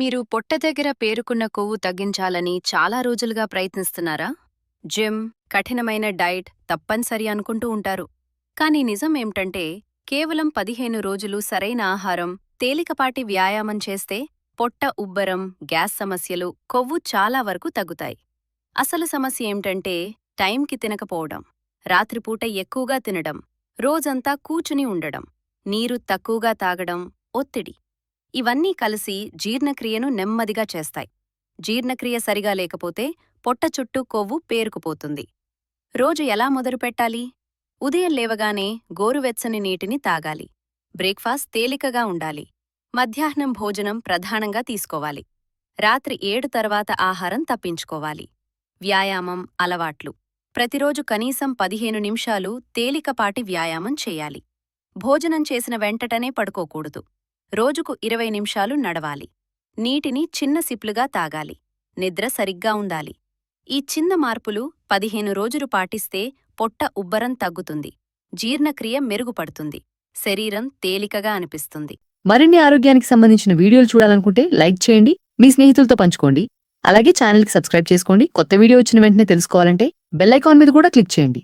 మీరు పొట్ట దగ్గర పేరుకున్న కొవ్వు తగ్గించాలని చాలా రోజులుగా ప్రయత్నిస్తున్నారా? జిమ్, కఠినమైన డైట్ తప్పనిసరి అనుకుంటూ ఉంటారు. కానీ నిజం ఏమిటంటే, కేవలం 15 రోజులు సరైన ఆహారం, తేలికపాటి వ్యాయామం చేస్తే పొట్ట ఉబ్బరం, గ్యాస్ సమస్యలు, కొవ్వు చాలా వరకు తగ్గుతాయి. అసలు సమస్య ఏమిటంటే, టైంకి తినకపోవడం, రాత్రిపూట ఎక్కువగా తినడం, రోజంతా కూచుని ఉండడం, నీరు తక్కువగా తాగడం, ఒత్తిడి. ఇవన్నీ కలిసి జీర్ణక్రియను నెమ్మదిగా చేస్తాయి. జీర్ణక్రియ సరిగా లేకపోతే పొట్ట చుట్టూ కొవ్వు పేరుకుపోతుంది. రోజు ఎలా మొదలుపెట్టాలి? ఉదయం లేవగానే గోరువెచ్చని నీటిని తాగాలి. బ్రేక్ఫాస్ట్ తేలికగా ఉండాలి. మధ్యాహ్నం భోజనం ప్రధానంగా తీసుకోవాలి. రాత్రి 7 తర్వాత ఆహారం తప్పించుకోవాలి. వ్యాయామం అలవాట్లు. ప్రతిరోజు కనీసం 15 నిమిషాలు తేలికపాటి వ్యాయామం చేయాలి. భోజనం చేసిన వెంటనే పడుకోకూడదు. రోజుకు 20 నిమిషాలు నడవాలి. నీటిని చిన్న సిప్లుగా తాగాలి. నిద్ర సరిగ్గా ఉండాలి. ఈ చిన్న మార్పులు 15 రోజులు పాటిస్తే పొట్ట ఉబ్బరం తగ్గుతుంది. జీర్ణక్రియ మెరుగుపడుతుంది. శరీరం తేలికగా అనిపిస్తుంది. మరిన్ని ఆరోగ్యానికి సంబంధించిన వీడియోలు చూడాలనుకుంటే లైక్ చేయండి, మీ స్నేహితులతో పంచుకోండి. అలాగే ఛానల్కి సబ్స్క్రైబ్ చేసుకోండి. కొత్త వీడియో వచ్చిన వెంటనే తెలుసుకోవాలంటే బెల్ ఐకాన్ మీద కూడా క్లిక్ చేయండి.